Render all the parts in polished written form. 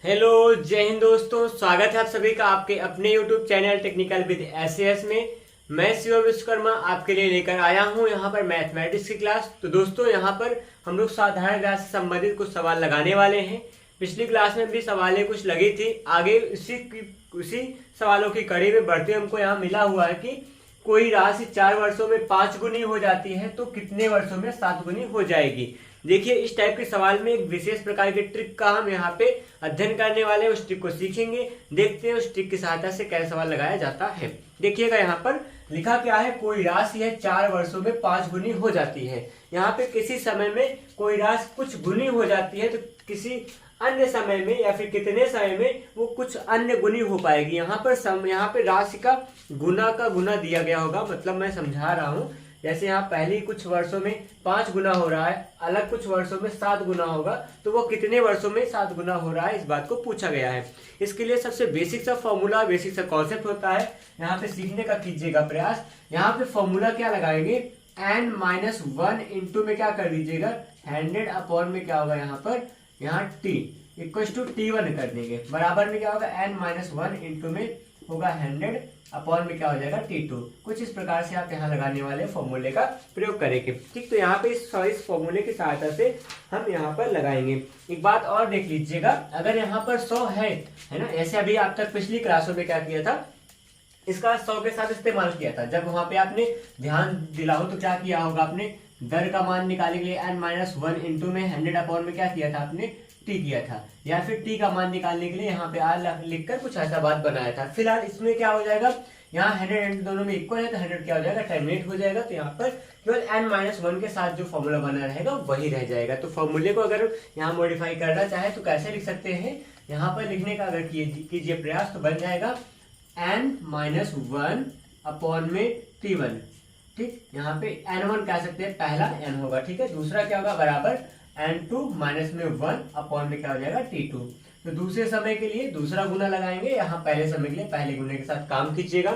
Hello, जय हिंद दोस्तों। स्वागत है आप सभी का आपके अपने YouTube channel technical with SAS में। मैं शिवम विश्वकर्मा आपके लिए लेकर आया हूं यहाँ पर मैथमेटिक्स की क्लास। तो दोस्तों यहाँ पर हम लोग साधारण ज्ञान से संबंधित कुछ सवाल लगाने वाले हैं। पिछली क्लास में भी सवालें कुछ लगी थी। आगे उसी सवालों की कड़ी में बढ़ते हमको यहाँ मिला हुआ है कि कोई राशि 4 वर्षों में 5 गुनी हो जाती है तो कितने वर्षों में 7 गुनी हो जाएगी। देखिए, इस टाइप के सवाल में एक विशेष प्रकार के ट्रिक का हम यहाँ पे अध्ययन करने वाले हैं। उस ट्रिक को सीखेंगे। देखते हैं उस ट्रिक की सहायता से कैसे सवाल लगाया जाता है। देखिएगा, यहाँ पर लिखा क्या है, कोई राशि है 4 वर्षों में 5 गुनी हो जाती है। यहाँ पे किसी समय में कोई राशि कुछ गुनी हो जाती है तो किसी अन्य समय में या फिर कितने समय में वो कुछ अन्य गुनी हो पाएगी। यहाँ पर राशि का गुना दिया गया होगा। मतलब मैं समझा रहा हूँ, जैसे यहाँ पहले कुछ वर्षों में 5 गुना हो रहा है, अलग कुछ वर्षों में 7 गुना होगा, तो वो कितने वर्षों में 7 गुना हो रहा है, इस बात को पूछा गया है। इसके लिए सबसे बेसिक सा फॉर्मूला, बेसिक सा कॉन्सेप्ट होता है, यहाँ पे सीखने का कीजिएगा प्रयास। यहाँ पे फॉर्मूला क्या लगाएंगे, n-1 इंटू में क्या कर दीजिएगा 100 अपॉन में क्या होगा यहाँ t इक्वल टू t1 कर देंगे। बराबर में क्या होगा n-1 इंटू में होगा 100 अपॉन में क्या हो जाएगा t2। कुछ इस प्रकार से आप यहाँ लगाने वाले फॉर्मूले का प्रयोग करेंगे। ठीक, तो यहाँ पे इस फॉर्मूले की सहायता से हम यहाँ पर लगाएंगे। एक बात और देख लीजिएगा, अगर यहाँ पर 100 है ना, ऐसे अभी आप तक पिछली क्लासों में क्या किया था, इसका 100 के साथ इस्तेमाल किया था। जब वहां पे आपने ध्यान दिला हो तो क्या किया होगा, आपने दर का मान निकालने के लिए n-1 इंटू में 100 अपॉन में क्या किया था, आपने t किया था, या फिर t का मान निकालने के लिए यहाँ पे r लिखकर कुछ ऐसा बात बनाया था। फिलहाल इसमें क्या हो जाएगा, यहाँ 100 दोनों में इक्वल है तो 100 क्या हो जाएगा, टर्मिनेट हो जाएगा। तो यहाँ पर केवल n-1 के साथ जो फॉर्मूला बना रहेगा वही रह जाएगा। तो फॉर्मूले को अगर यहाँ मॉडिफाई करना चाहे तो कैसे लिख सकते हैं, यहाँ पर लिखने का अगर कीजिए प्रयास तो बन जाएगा n-1 अपॉन में t1। ठीक, यहाँ पे n1 कह सकते हैं, पहला n होगा, ठीक है। दूसरा क्या होगा, बराबर n2 माइनस में 1 अपॉन में क्या हो जाएगा t2। तो दूसरे समय के लिए दूसरा गुना लगाएंगे, यहाँ पहले समय के लिए पहले गुने के साथ काम कीजिएगा।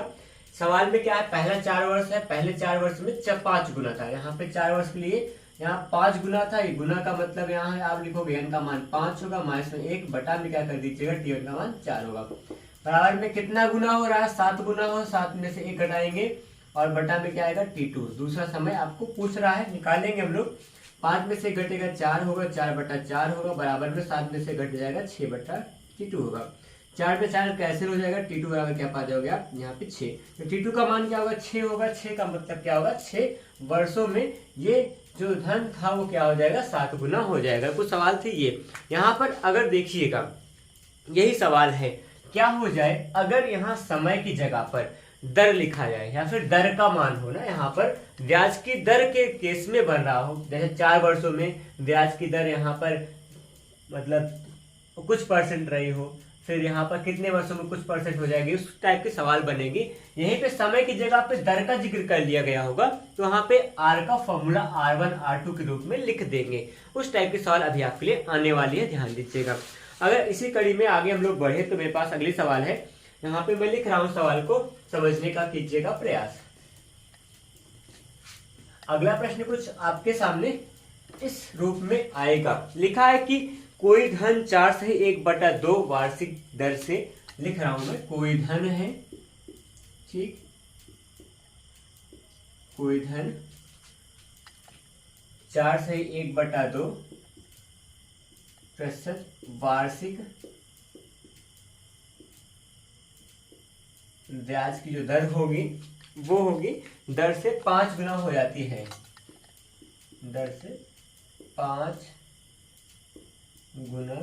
सवाल में क्या है, पहला 4 वर्ष है, पहले 4 वर्ष में 5 गुना था। यहाँ पे 4 वर्ष के लिए यहाँ 5 गुना था। ये गुना का मतलब यहाँ है, आप लिखोगे n का मान 5 होगा, माइनस में 1 बटा में क्या कर दीजिएगा t1 का मान 4 होगा। बराबर में कितना गुना हो रहा है, 7 गुना हो, 7 में से 1 घटाएंगे और बटा में क्या आएगा t2। दूसरा समय आपको पूछ रहा है, निकालेंगे हम लोग। 5 में से घटेगा 4 होगा, 4 बटा 4 होगा, बराबर में 7 में से घट जाएगा 6 बटा t2 होगा। 4 में 4 कैंसिल हो जाएगा, t2 बराबर क्या पा जाओगे आप यहाँ पे 6। तो t2 का मान क्या होगा, 6 होगा। 6 का मतलब क्या होगा, 6 वर्षों में ये जो धन था वो क्या हो जाएगा, 7 गुना हो जाएगा। कुछ सवाल थे ये। यहाँ पर अगर देखिएगा, यही सवाल है, क्या हो जाए अगर यहाँ समय की जगह पर दर लिखा जाए या फिर दर का मान हो ना, यहाँ पर ब्याज की दर के केस में बन रहा हो। जैसे 4 वर्षों में ब्याज की दर यहाँ पर मतलब कुछ परसेंट रही हो, फिर यहाँ पर कितने वर्षों में कुछ परसेंट हो जाएगी, उस टाइप के सवाल बनेगी। यहीं पे समय की जगह पे दर का जिक्र कर लिया गया होगा तो वहाँ पे r का फॉर्मूला r1 r2 के रूप में लिख देंगे। उस टाइप के सवाल अभी आपके लिए आने वाली है, ध्यान दीजिएगा। अगर इसी कड़ी में आगे हम लोग बढ़े तो मेरे पास अगली सवाल है। यहाँ पे मैं लिख रहा हूं, सवाल को समझने का कीजिएगा प्रयास। अगला प्रश्न कुछ आपके सामने इस रूप में आएगा। लिखा है कि कोई धन 4/1/2 वार्षिक दर से, लिख रहा हूं मैं, कोई धन है, ठीक, कोई धन 4/1/2 प्रतिशत वार्षिक ब्याज की जो दर होगी वो होगी दर से 5 गुना हो जाती है, दर से 5 गुना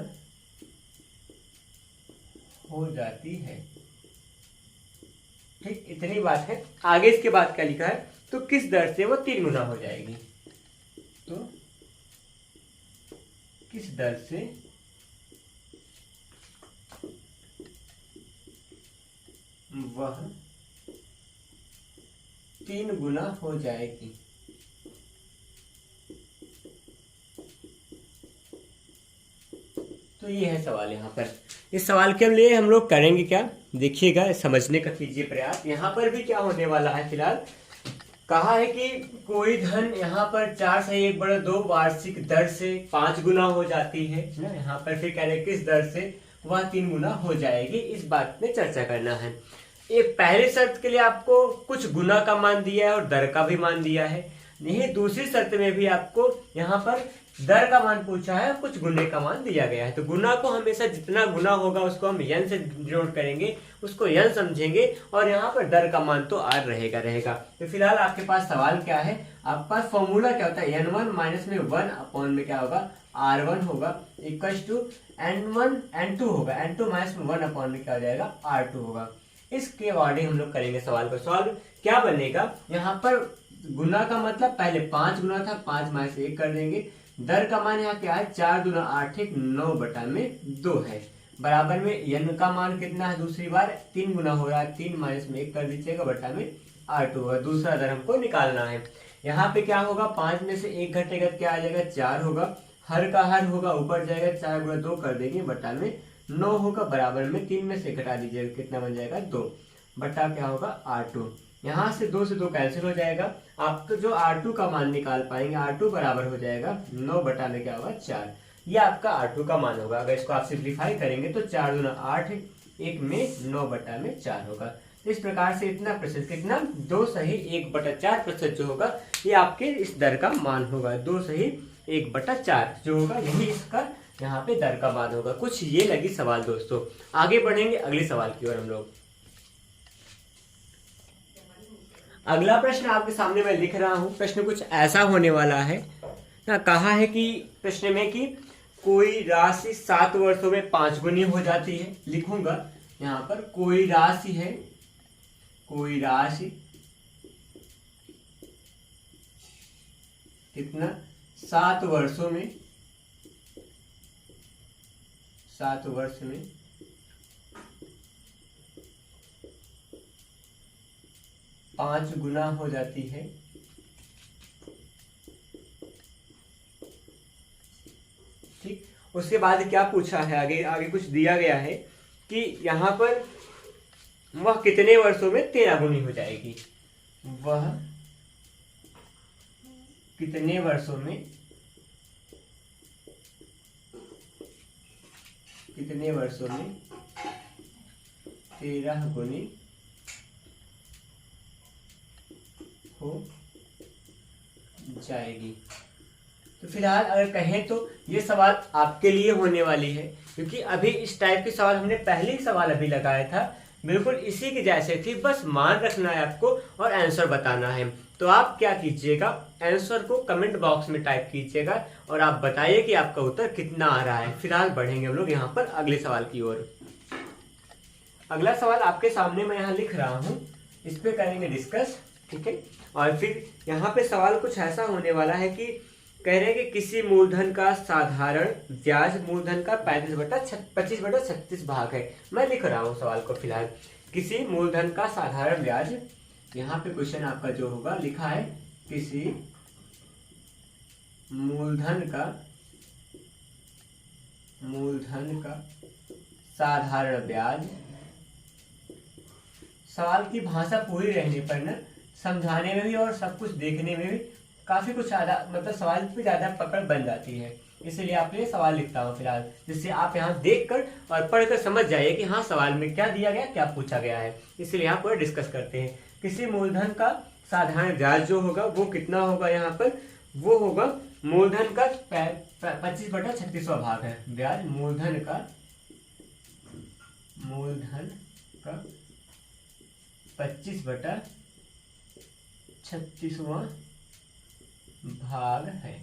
हो जाती है। ठीक, इतनी बात है। आगे इसके बाद क्या लिखा है, तो किस दर से वो 3 गुना हो जाएगी, तो किस दर से वह 3 गुना हो जाएगी। तो ये है सवाल। यहाँ पर इस सवाल के लिए हम लोग करेंगे क्या, देखिएगा, समझने का कीजिए प्रयास। यहाँ पर भी क्या होने वाला है, फिलहाल कहा है कि कोई धन यहाँ पर 4/1/2 वार्षिक दर से 5 गुना हो जाती है ना। यहाँ पर फिर कह रहे किस दर से वह 3 गुना हो जाएगी। इस बात में चर्चा करना है। एक पहली शर्त के लिए आपको कुछ गुना का मान दिया है और दर का भी मान दिया है। यही दूसरी शर्त में भी आपको यहाँ पर दर का मान पूछा है, कुछ गुने का मान दिया गया है। तो गुना को हमेशा जितना गुना होगा उसको हम n से डिनोट करेंगे, उसको n समझेंगे, और यहाँ पर दर का मान तो r रहेगा। तो फिलहाल आपके पास सवाल क्या है, आपके पास फॉर्मूला क्या होता है, n1 माइनस में 1 अपॉन में क्या होगा r1 होगा, इक्वल्स टू n1 n2 होगा, n2 माइनस में 1 अपॉन में क्या हो जाएगा r2 होगा। इसके अकॉर्डिंग हम लोग करेंगे सवाल को सॉल्व। क्या बनेगा, यहाँ पर गुना का मतलब पहले 5 गुना था, 5 माइनस 1 कर देंगे। दर का मान यहाँ क्या है, 4 दूना 8 एक 9 बटा में 2 है, बराबर में n का मान कितना है, दूसरी बार 3 गुना हो रहा है, 3 माइनस में 1 कर दीजिएगा, बटा में r2 होगा। दूसरा दर हमको निकालना है। यहाँ पे क्या होगा, 5 में से 1 घटेगा क्या आ जाएगा, 4 होगा, हर का हर होगा, ऊपर जाएगा, 4 गुना 2 कर देंगे, बटा में 9 होगा, बराबर में 3 में से घटा दीजिएगा, कितना बन जाएगा 2, बटा क्या होगा r2। यहाँ से 2 से 2 कैंसिल हो जाएगा, आप तो जो r2 का मान निकाल पाएंगे, r2 बराबर हो जाएगा 9 बटा में क्या होगा 4, ये आपका r2 का मान होगा। अगर इसको आप सिंप्लीफाई करेंगे तो 4 दूना 8 एक में 9 बटा में 4 होगा। इस प्रकार से इतना प्रतिशत, कितना 2 सही 1/4% जो होगा ये आपके इस दर का मान होगा। 2 सही 1/4 जो होगा यही इसका यहाँ पे दर का मान होगा। कुछ ये लगी सवाल दोस्तों। आगे बढ़ेंगे अगले सवाल की ओर हम लोग। अगला प्रश्न आपके सामने मैं लिख रहा हूं। प्रश्न कुछ ऐसा होने वाला है ना, कहा है कि प्रश्न में कि कोई राशि 7 वर्षों में 5 गुनी हो जाती है। लिखूंगा यहाँ पर, कोई राशि है, कोई राशि कितना 7 वर्षों में, 7 वर्ष में 5 गुना हो जाती है। ठीक, उसके बाद क्या पूछा है, आगे कुछ दिया गया है कि यहाँ पर वह कितने वर्षों में 13 गुनी हो जाएगी। वह कितने वर्षों में, कितने वर्षों में 13 गुनी हो जाएगी। तो फिलहाल अगर कहें तो ये सवाल आपके लिए होने वाली है, क्योंकि अभी इस टाइप के सवाल हमने पहले ही सवाल अभी लगाया था, बिल्कुल इसी की जैसे थी, बस मान रखना है आपको और आंसर बताना है। तो आप क्या कीजिएगा, आंसर को कमेंट बॉक्स में टाइप कीजिएगा और आप बताइए कि आपका उत्तर कितना आ रहा है। फिलहाल बढ़ेंगे हम लोग यहाँ पर अगले सवाल की ओर। अगला सवाल आपके सामने मैं यहाँ लिख रहा हूँ, इस पे करेंगे डिस्कस। ठीक है, और फिर यहाँ पे सवाल कुछ ऐसा होने वाला है कि कह रहे हैं कि किसी मूलधन का साधारण ब्याज मूलधन का 25/36 भाग है। मैं लिख रहा हूँ सवाल को फिलहाल, किसी मूलधन का साधारण ब्याज, यहाँ पे क्वेश्चन आपका जो होगा लिखा है, किसी मूलधन का साधारण ब्याज। सवाल की भाषा पूरी रहने पर न समझाने में भी और सब कुछ देखने में भी काफी कुछ ज्यादा, मतलब सवाल पे ज्यादा पकड़ बन जाती है। इसलिए आप ये सवाल लिखता हूँ फिलहाल, जिससे आप यहाँ देखकर और पढ़कर समझ जाइए कि हाँ सवाल में क्या दिया गया, क्या पूछा गया है। इसलिए यहाँ पर डिस्कस करते हैं। किसी मूलधन का साधारण ब्याज जो होगा वो कितना होगा, यहाँ पर वो होगा मूलधन का 25/36 भाग है ब्याज, मूलधन का 25/36 भाग है,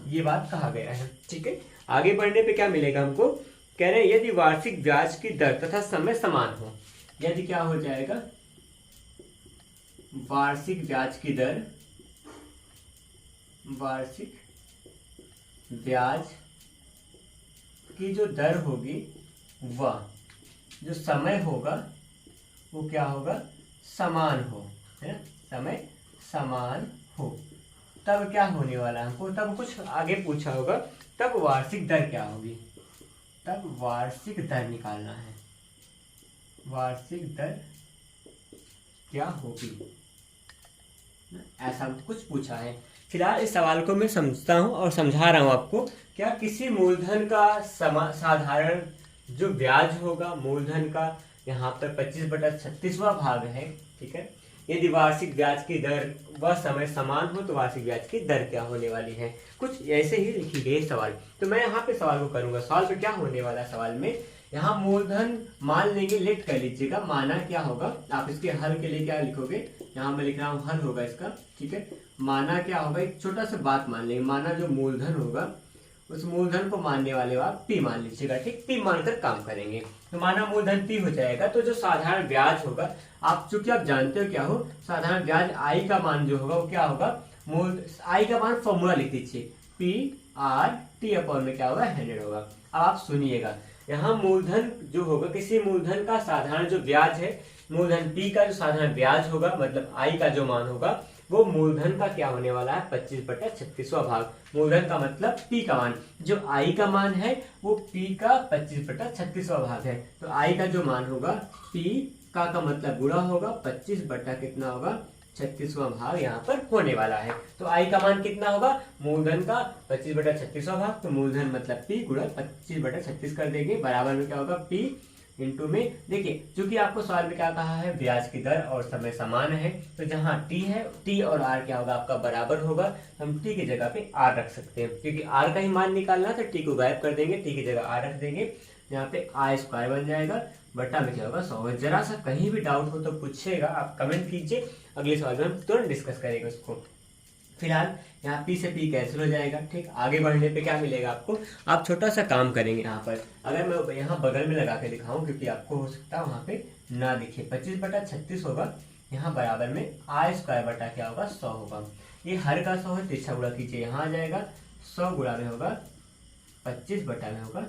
ये बात कहा गया है। ठीक है, आगे बढ़ने पे क्या मिलेगा हमको, कह रहे हैं यदि वार्षिक ब्याज की दर तथा समय समान हो, यदि क्या हो जाएगा, वार्षिक ब्याज की दर, वार्षिक ब्याज की जो दर होगी वह जो समय होगा वो क्या होगा, समान हो, है, समय समान हो, तब क्या होने वाला है हमको, तब कुछ आगे पूछा होगा, तब वार्षिक दर क्या होगी, तब वार्षिक दर निकालना है, वार्षिक दर क्या होगी, ऐसा कुछ पूछा है। फिलहाल इस सवाल को मैं समझता हूँ और समझा रहा हूँ आपको। क्या किसी मूलधन का साधारण जो ब्याज होगा मूलधन का यहाँ पर 25/36वां भाग है, ठीक है। यदि वार्षिक ब्याज की दर व समय समान हो तो वार्षिक ब्याज की दर क्या होने वाली है। कुछ ऐसे ही लिखी गई सवाल। तो मैं यहाँ पे सवाल को करूंगा। सवाल पे क्या होने वाला सवाल में, यहाँ मूलधन मान लेंगे, लेट कर लीजिएगा, माना क्या होगा, आप इसके हल के लिए क्या लिखोगे, यहाँ मैं लिख रहा हूँ हल होगा इसका, ठीक है। माना क्या होगा, एक छोटा सा बात मान लेंगे, माना जो मूलधन होगा उस मूलधन को मानने वाले आप पी मान लीजिएगा, ठीक। पी मानकर काम करेंगे। तो माना मूलधन पी हो जाएगा, तो जो साधारण ब्याज होगा, आप चूंकि आप जानते हो क्या हो, साधारण ब्याज आई का मान जो होगा वो क्या होगा, मूल आई का मान फॉर्मूला लिख दीजिए, पी आर टी अपॉन में क्या होगा 100 होगा। अब आप सुनिएगा, यहाँ मूलधन जो होगा, किसी मूलधन का साधारण जो ब्याज है, मूलधन पी का जो साधारण ब्याज होगा, मतलब आई का जो मान होगा, वो मूलधन का क्या होने वाला है 25/36वां भाग। मूलधन का मतलब पी का मान, जो आई का मान है वो पी का 25/36वां भाग है। तो आई का जो मान होगा पी का मतलब गुणा होगा 25 बटा कितना होगा 36वां भाग यहाँ पर होने वाला है। तो आई का मान कितना होगा, मूलधन का 25/36वां भाग, तो मूलधन मतलब पी गुणा 25/36 कर देंगे, बराबर में क्या होगा पी इंटू में। देखिए चूंकि आपको सवाल में क्या कहा है, ब्याज की दर और समय समान है, तो जहां टी है, टी और आर क्या होगा आपका बराबर होगा, हम टी की जगह पे आर रख सकते हैं, क्योंकि आर का ही मान निकालना है, तो टी को गायब कर देंगे, टी की जगह आर रख देंगे, यहाँ पे आई स्क्वायर बन जाएगा, बटा में क्या होगा 100। जरा सा कहीं भी डाउट हो तो पूछेगा, आप कमेंट कीजिए, अगले सवाल में हम तुरंत डिस्कस करेंगे उसको। फिलहाल यहाँ पी से पी कैंसिल हो जाएगा, ठीक। आगे बढ़ने पे क्या मिलेगा आपको, आप छोटा सा काम करेंगे यहाँ पर, अगर मैं यहाँ बगल में लगा के दिखाऊं, क्योंकि आपको हो सकता है वहाँ पे ना दिखे, 25/36 होगा, यहाँ बराबर में आई स्क्वायर बटा क्या होगा 100 होगा। ये हर का 100 है, तिरछा गुणा कीजिए, यहाँ आ जाएगा 100 गुणा में होगा 25 बटा में होगा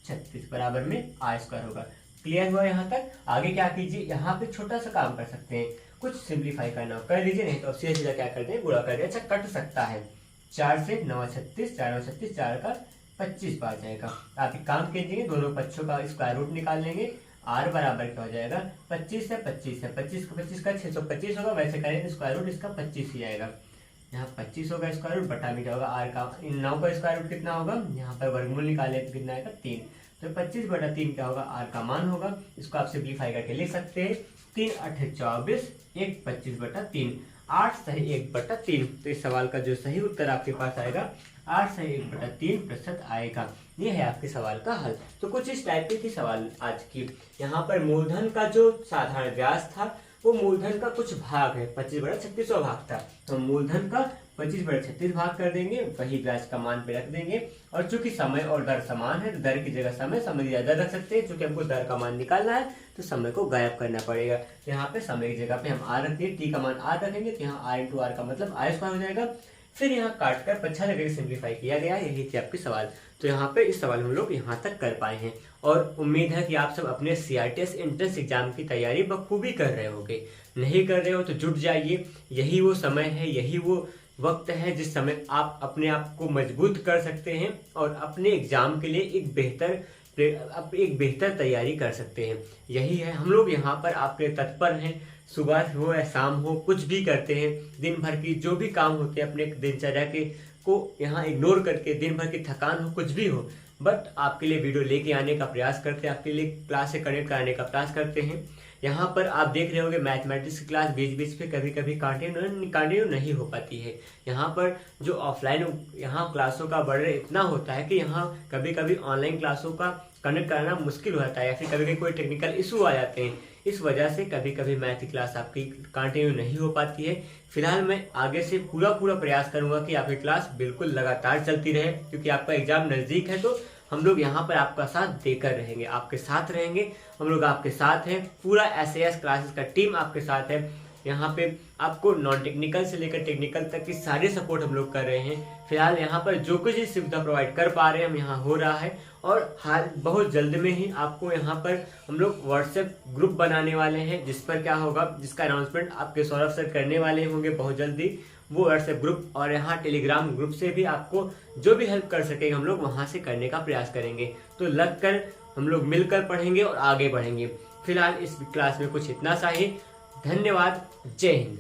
36, बराबर में आई स्क्वायर होगा। क्लियर हुआ यहाँ तक। आगे क्या कीजिए, यहाँ पे छोटा सा काम कर सकते हैं, कुछ सिंप्लीफाई करना कर लीजिए, नहीं तो सीधा सीधा क्या करते हैं गुणा कर दे। अच्छा कट सकता है, 4 से 9 36, 4 9 36, 4 का 25 आ जाएगा। आप एक काम कीजिए, दोनों पक्षों का स्क्वायर रूट निकाल लेंगे, आर बराबर क्या हो जाएगा 25 है, 25 है, 25 का 625 होगा, वैसे करें तो स्क्वायर रूट इसका 25 ही आएगा, यहाँ 25 होगा स्क्वायर रूट, बटा में क्या होगा आर का, इन 9 का स्क्वायर रूट कितना होगा, यहाँ पर वर्गमूल निकाले तो कितना आएगा 3, तो 25/3 क्या होगा आर का मान होगा। इसको आप सिंप्लीफाई करके लिख सकते हैं, 3 8 24, 1 25/3, 8 सही 1/3। तो इस सवाल का जो सही उत्तर आपके पास आएगा 8 सही 1/3% आएगा। ये है आपके सवाल का हल। तो कुछ इस टाइप की थी सवाल आज की। यहाँ पर मूलधन का जो साधारण ब्याज था वो मूलधन का कुछ भाग है, 25/36वां भाग था, तो मूलधन का 25/36 भाग कर देंगे, वही ब्याज का मान पे रख देंगे, और चूंकि समय और दर समान है तो दर की जगह समय की जगह दर रख सकते हैं। चूंकि हमको दर का मान निकालना है तो समय को गायब करना पड़ेगा, तो यहाँ पे समय की जगह पे हम आर रखिए, टी का मान आर रखेंगे, तो यहाँ आर इंटू आर का मतलब आई स्क्वायर हो जाएगा। फिर यहाँ काट कर पच्छा लगा सिंप्लीफाई किया गया। यही थी आपके सवाल। तो यहाँ पे इस सवाल हम लोग यहाँ तक कर पाए हैं, और उम्मीद है कि आप सब अपने CRTS एंट्रेंस एग्जाम की तैयारी बखूबी कर रहे होगे। नहीं कर रहे हो तो जुट जाइए, यही वो समय है, यही वो वक्त है जिस समय आप अपने आप को मजबूत कर सकते हैं और अपने एग्जाम के लिए एक बेहतर तैयारी कर सकते हैं। यही है, हम लोग यहाँ पर आपके तत्पर हैं, सुबह हो या शाम हो, कुछ भी करते हैं, दिन भर की जो भी काम होते हैं अपने दिनचर्या के को यहाँ इग्नोर करके, दिन भर की थकान हो, कुछ भी हो, बट आपके लिए वीडियो लेके आने का प्रयास करते हैं, आपके लिए क्लास से कनेक्ट कराने का प्रयास करते हैं। यहाँ पर आप देख रहे होंगे मैथमेटिक्स की क्लास बीच बीच पे कभी कभी कंटिन्यू नहीं हो पाती है। यहाँ पर जो ऑफलाइन यहाँ क्लासों का बर्डन इतना होता है कि यहाँ कभी कभी ऑनलाइन क्लासों का कनेक्ट कराना मुश्किल हो जाता है, या फिर कभी कभी कोई टेक्निकल इशू आ जाते हैं। इस वजह से कभी कभी मैथ की क्लास आपकी कंटिन्यू नहीं हो पाती है। फिलहाल मैं आगे से पूरा प्रयास करूंगा कि आपकी क्लास बिल्कुल लगातार चलती रहे, क्योंकि आपका एग्जाम नज़दीक है, तो हम लोग यहाँ पर आपका साथ देकर रहेंगे, आपके साथ रहेंगे, हम लोग आपके साथ हैं। पूरा SAS क्लासेस का टीम आपके साथ है। यहाँ पे आपको नॉन टेक्निकल से लेकर टेक्निकल तक की सारी सपोर्ट हम लोग कर रहे हैं। फिलहाल यहाँ पर जो कुछ सुविधा प्रोवाइड कर पा रहे हैं हम यहाँ हो रहा है, और हाल बहुत जल्द में ही आपको यहाँ पर हम लोग व्हाट्सएप ग्रुप बनाने वाले हैं, जिस पर क्या होगा, जिसका अनाउंसमेंट आपके सौरभ सर करने वाले होंगे बहुत जल्दी। वो व्हाट्सएप ग्रुप और यहाँ टेलीग्राम ग्रुप से भी आपको जो भी हेल्प कर सकेंगे हम लोग वहाँ से करने का प्रयास करेंगे। तो लग कर हम लोग मिलकर पढ़ेंगे और आगे बढ़ेंगे। फिलहाल इस क्लास में कुछ इतना सा ही। धन्यवाद। जय हिंद।